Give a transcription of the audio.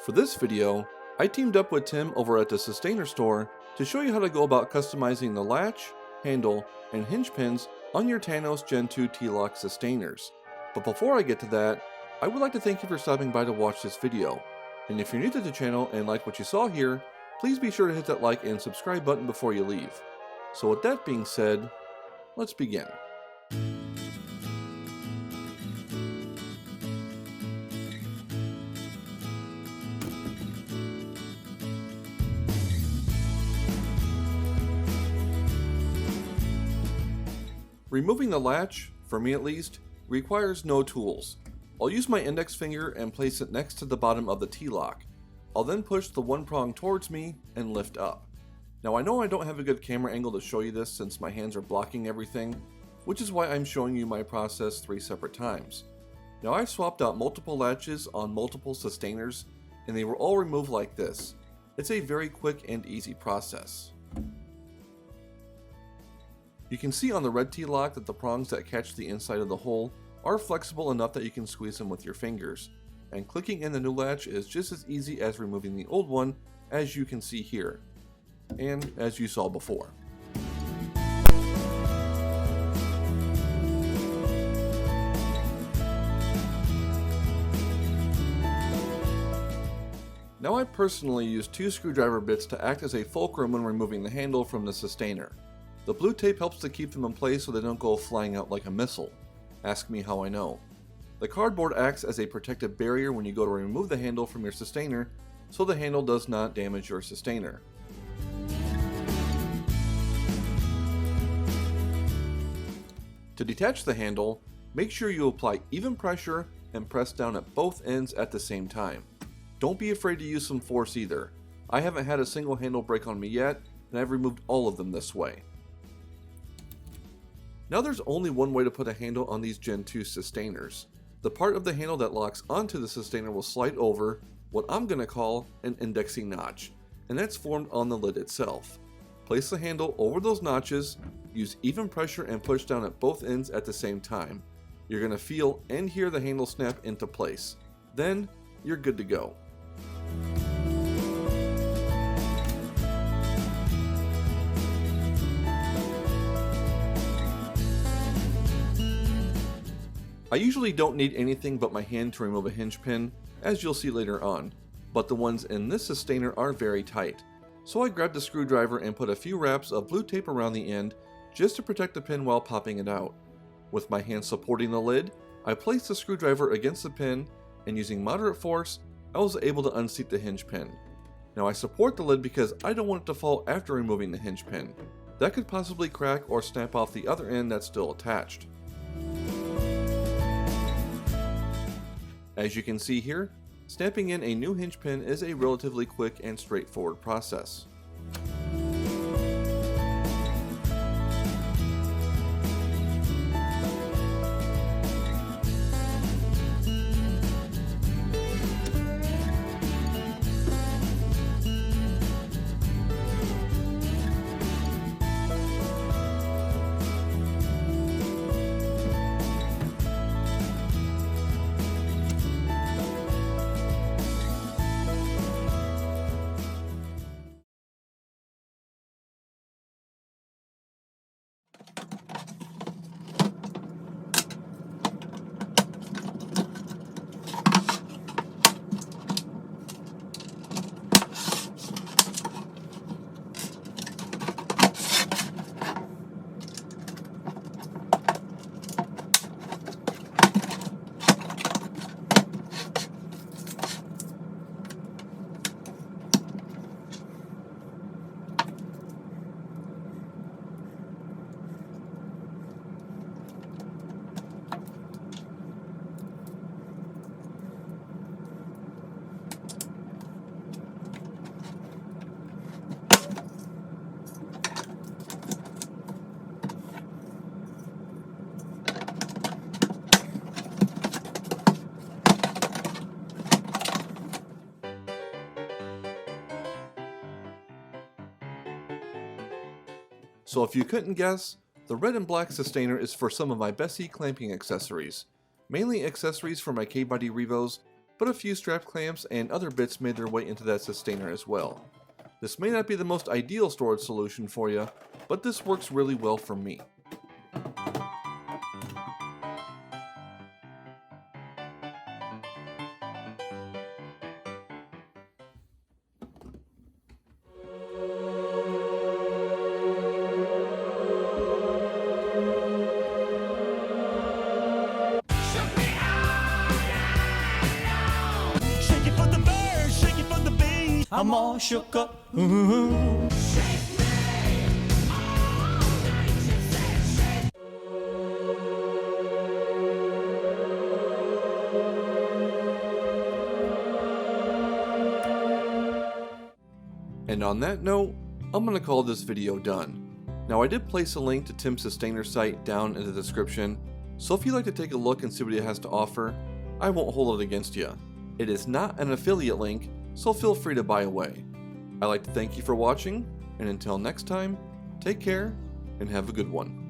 For this video, I teamed up with Tim over at the Systainer store to show you how to go about customizing the latch, handle, and hinge pins on your Tanos Gen2 t-loc Systainers. But before I get to that, I would like to thank you for stopping by to watch this video. And if you're new to the channel and like what you saw here, please be sure to hit that like and subscribe button before you leave. So with that being said, let's begin. Removing the latch, for me at least, requires no tools. I'll use my index finger and place it next to the bottom of the t-loc. I'll then push the one prong towards me and lift up. Now I know I don't have a good camera angle to show you this since my hands are blocking everything, which is why I'm showing you my process 3 separate times. Now I've swapped out multiple latches on multiple Systainers and they were all removed like this. It's a very quick and easy process. You can see on the red t-loc that the prongs that catch the inside of the hole are flexible enough that you can squeeze them with your fingers, and clicking in the new latch is just as easy as removing the old one, as you can see here, and as you saw before. Now I personally use 2 screwdriver bits to act as a fulcrum when removing the handle from the Systainer. The blue tape helps to keep them in place so they don't go flying out like a missile. Ask me how I know. The cardboard acts as a protective barrier when you go to remove the handle from your Systainer, so the handle does not damage your Systainer. To detach the handle, make sure you apply even pressure and press down at both ends at the same time. Don't be afraid to use some force either. I haven't had a single handle break on me yet, and I've removed all of them this way. Now there's only one way to put a handle on these Gen2 Systainers. The part of the handle that locks onto the Systainer will slide over what I'm going to call an indexing notch, and that's formed on the lid itself. Place the handle over those notches, use even pressure and push down at both ends at the same time. You're going to feel and hear the handle snap into place. Then you're good to go. I usually don't need anything but my hand to remove a hinge pin, as you'll see later on, but the ones in this Systainer are very tight, so I grabbed a screwdriver and put a few wraps of blue tape around the end just to protect the pin while popping it out. With my hand supporting the lid, I placed the screwdriver against the pin, and using moderate force, I was able to unseat the hinge pin. Now I support the lid because I don't want it to fall after removing the hinge pin. That could possibly crack or snap off the other end that's still attached. As you can see here, snapping in a new hinge pin is a relatively quick and straightforward process. So if you couldn't guess, the red and black Systainer is for some of my best clamping accessories. Mainly accessories for my K-Body Revos, but a few strap clamps and other bits made their way into that Systainer as well. This may not be the most ideal storage solution for you, but this works really well for me. I'm all shook up. And on that note, I'm going to call this video done. Now I did place a link to Tim's Systainer site down in the description, so if you'd like to take a look and see what he has to offer, I won't hold it against you. It is not an affiliate link, so feel free to buy away. I'd like to thank you for watching, and until next time, take care and have a good one.